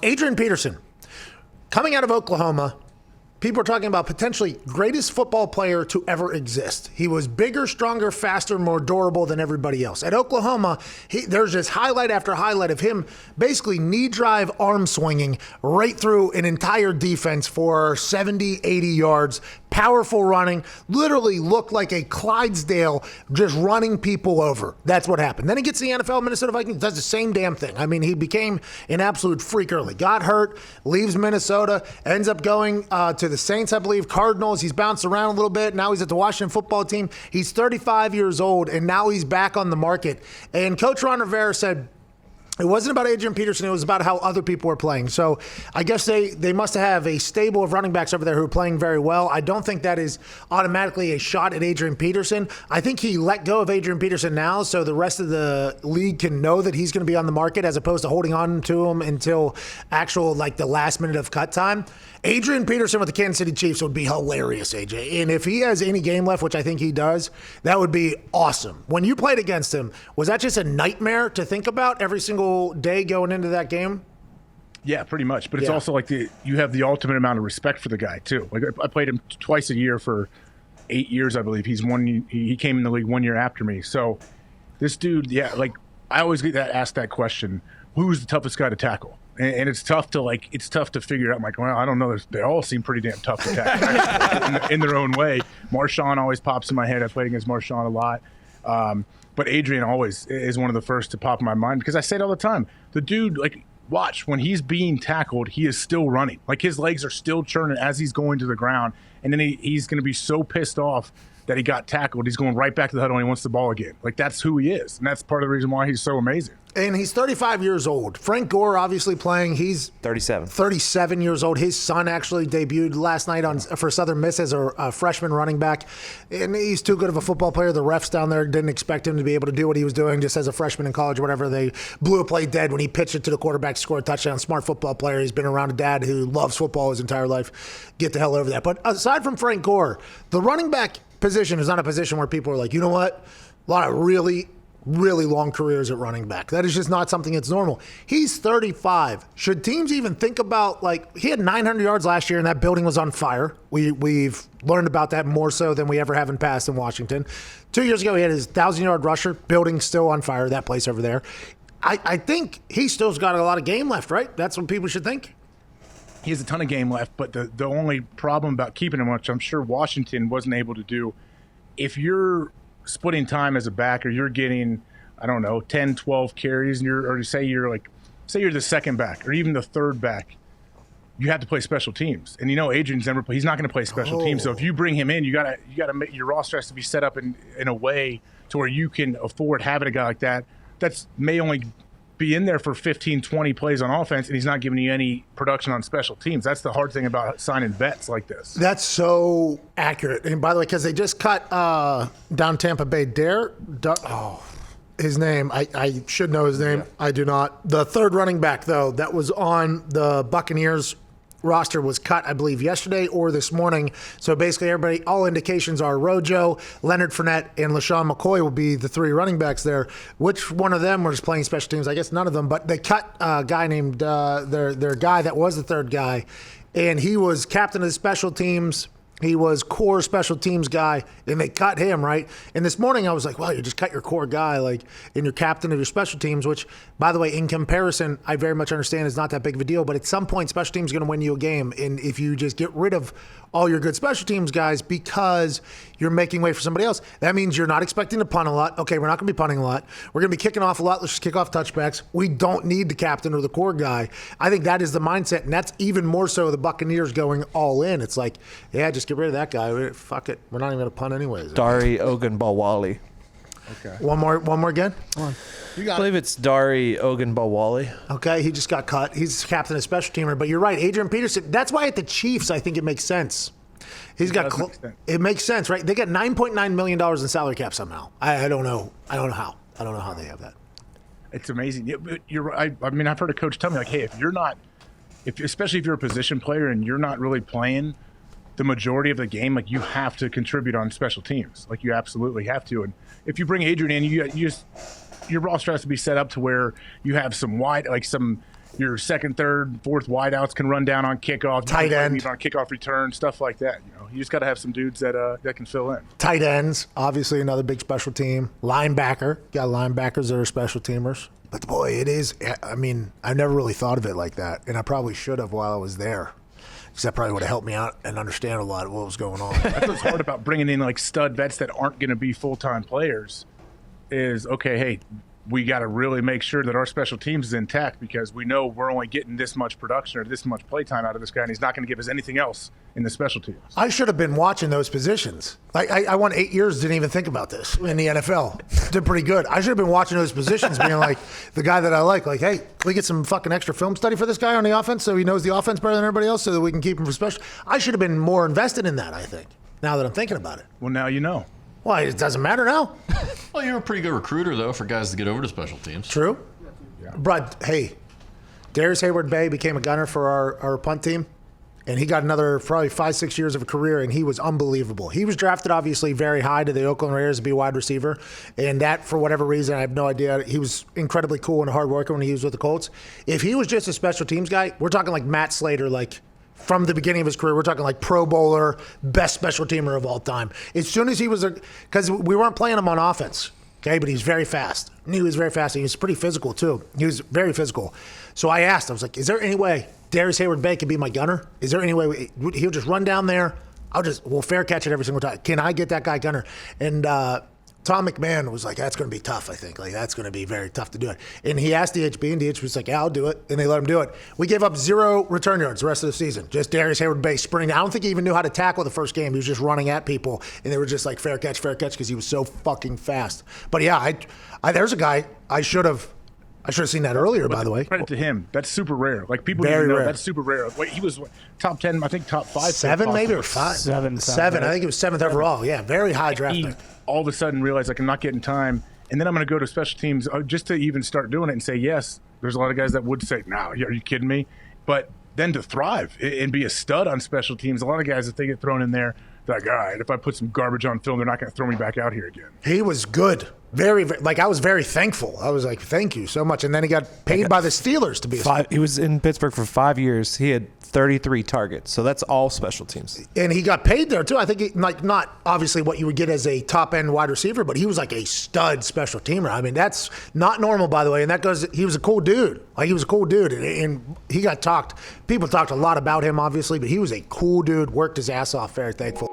Adrian Peterson, coming out of Oklahoma, people are talking about potentially greatest football player to ever exist. He was bigger, stronger, faster, more durable than everybody else. At Oklahoma, there's just highlight after highlight of him basically knee drive, arm swinging right through an entire defense for 70, 80 yards. Powerful running, literally looked like a Clydesdale just running people over. That's what happened. Then he gets to the NFL, Minnesota Vikings, does the same damn thing. I mean, he became an absolute freak early. Got hurt, leaves Minnesota, ends up going to the Saints, I believe, Cardinals. He's bounced around a little bit. Now he's at the Washington football team. He's 35 years old, and now he's back on the market. And Coach Ron Rivera said, it wasn't about Adrian Peterson. It was about how other people were playing. So I guess they must have a stable of running backs over there who are playing very well. I don't think that is automatically a shot at Adrian Peterson. I think he let go of Adrian Peterson now so the rest of the league can know that he's going to be on the market as opposed to holding on to him until actual, like, the last minute of cut time. Adrian Peterson with the Kansas City Chiefs would be hilarious, AJ. And if he has any game left, which I think he does, that would be awesome. When you played against him, was that just a nightmare to think about every single day going into that game? Yeah, pretty much. But it's also like you have the ultimate amount of respect for the guy, too. Like, I played him twice a year for 8 years, I believe. He came in the league 1 year after me. So this dude, like, I always get asked that question, who's the toughest guy to tackle? And it's tough to figure out. I'm like, well, I don't know. They all seem pretty damn tough to tackle in their own way. Marshawn always pops in my head. I played against Marshawn a lot. But Adrian always is one of the first to pop in my mind because I say it all the time. The dude, like, watch, when he's being tackled, he is still running. Like, his legs are still churning as he's going to the ground. And then he's going to be so pissed off that he got tackled. He's going right back to the huddle and he wants the ball again. Like, that's who he is. And that's part of the reason why he's so amazing. And he's 35 years old. Frank Gore obviously playing. He's 37 years old. His son actually debuted last night for Southern Miss as a freshman running back. And he's too good of a football player. The refs down there didn't expect him to be able to do what he was doing just as a freshman in college or whatever. They blew a play dead when he pitched it to the quarterback to score a touchdown. Smart football player. He's been around a dad who loves football his entire life. Get the hell over that. But aside from Frank Gore, the running back position is not a position where people are like, you know what? A lot of really long careers at running back. That is just not something that's normal. He's 35. Should teams even think about, like, he had 900 yards last year and that building was on fire. We've learned about that more so than we ever have in past in Washington. 2 years ago, he had his 1,000-yard rusher, building still on fire, that place over there. I think he still's got a lot of game left, right? That's what people should think. He has a ton of game left, but the only problem about keeping him, which I'm sure Washington wasn't able to do, if you're splitting time as a back or you're getting, I don't know, 10, 12 carries, and say you're the second back or even the third back, you have to play special teams. And Adrian's never play. He's not going to play special teams. So if you bring him in, you gotta make your roster has to be set up in a way to where you can afford having a guy like that that's may only be in there for 15, 20 plays on offense, and he's not giving you any production on special teams. That's the hard thing about signing vets like this. That's so accurate. And by the way, because they just cut down Tampa Bay, his name, I should know his name. Yeah. I do not. The third running back, though, that was on the Buccaneers roster was cut, I believe, yesterday or this morning. So basically all indications are Rojo, Leonard Fournette, and LaShawn McCoy will be the three running backs there. Which one of them was playing special teams? I guess none of them, but they cut a guy named their guy that was the third guy, and he was captain of the special teams. He was core special teams guy, and they cut him, right? And this morning I was like, well, you just cut your core guy, like, and you're captain of your special teams, which, by the way, in comparison, I very much understand is not that big of a deal, but at some point, special teams is going to win you a game. And if you just get rid of all your good special teams guys because you're making way for somebody else, that means you're not expecting to punt a lot. Okay, we're not going to be punting a lot. We're going to be kicking off a lot. Let's just kick off touchbacks. We don't need the captain or the core guy. I think that is the mindset, and that's even more so the Buccaneers going all in. It's like, yeah, just get rid of that guy. Fuck it. We're not even going to punt anyways. Dari Ogunbowale. Okay. One more again? Come on. I believe it's Dari Ogunbowale. Okay, he just got cut. He's captain of special teamer. But you're right, Adrian Peterson. That's why at the Chiefs, I think it makes sense. It makes sense, right? They got $9.9 million in salary cap somehow. I don't know how. I don't know how they have that. It's amazing. You're right. I mean, I've heard a coach tell me, like, hey, especially if you're a position player and you're not really playing the majority of the game, like, you have to contribute on special teams. Like, you absolutely have to. And if you bring Adrian in, your roster has to be set up to where you have some your second, third, fourth wideouts can run down on kickoff, tight end on kickoff return, stuff like that. You just got to have some dudes that can fill in. Tight ends, obviously another big special team. Linebacker, got linebackers that are special teamers. But boy, it is. I mean, I never really thought of it like that, and I probably should have while I was there, because that probably would have helped me out and understand a lot of what was going on. That's what's hard about bringing in like stud vets that aren't going to be full-time players. Is okay. Hey, we got to really make sure that our special teams is intact, because we know we're only getting this much production or this much play time out of this guy, and he's not going to give us anything else in the special teams. I should have been watching those positions. I won 8 years, didn't even think about this in the NFL. Did pretty good. I should have been watching those positions, being like, the guy that I like, hey, can we get some fucking extra film study for this guy on the offense so he knows the offense better than everybody else so that we can keep him for special? I should have been more invested in that, I think, now that I'm thinking about it. Well, now you know. Why? It doesn't matter now. Well, you're a pretty good recruiter, though, for guys to get over to special teams. True. Yeah. But, hey, Darius Hayward-Bay became a gunner for our punt team, and he got another probably 5-6 years of a career, and he was unbelievable. He was drafted, obviously, very high to the Oakland Raiders to be a wide receiver, and that, for whatever reason, I have no idea. He was incredibly cool and a hard worker when he was with the Colts. If he was just a special teams guy, we're talking like Matt Slater, from the beginning of his career, we're talking like Pro Bowler, best special teamer of all time. As soon as he was because we weren't playing him on offense, okay, but he's very fast. And he was very fast. And he was pretty physical, too. He was very physical. So I asked, I was like, is there any way Darius Hayward-Bay could be my gunner? Is there any way he'll just run down there? We'll fair catch it every single time. Can I get that guy gunner? And Tom McMahon was like, that's going to be tough, I think. That's going to be very tough to do it. And he asked DHB, and DHB was like, yeah, I'll do it. And they let him do it. We gave up 0 return yards the rest of the season. Just Darius Hayward-Bay sprinting. I don't think he even knew how to tackle the first game. He was just running at people, and they were just like, fair catch, because he was so fucking fast. But yeah, there's a guy I should have seen that earlier, by the way. Credit to him. That's super rare. People very even know rare. That's super rare. He was top 10, I think top 5. 7 maybe, or 5? 7. I think it was 7th overall. Yeah, very high draft pick. All of a sudden realized I'm not getting time, and then I'm going to go to special teams just to even start doing it and say yes. There's a lot of guys that would say, no, are you kidding me? But then to thrive and be a stud on special teams, a lot of guys, if they get thrown in there, they're like, all right, if I put some garbage on film, they're not going to throw me back out here again. He was good. Very, very, I was very thankful. I was like, thank you so much. And then he got paid by the Steelers to be a stud. He was in Pittsburgh for 5 years. He had 33 targets. So that's all special teams. And he got paid there, too. I think, not obviously what you would get as a top-end wide receiver, but he was like a stud special teamer. I mean, that's not normal, by the way. And that goes, he was a cool dude. He was a cool dude. And he got talked. People talked a lot about him, obviously, but he was a cool dude, worked his ass off, very thankful.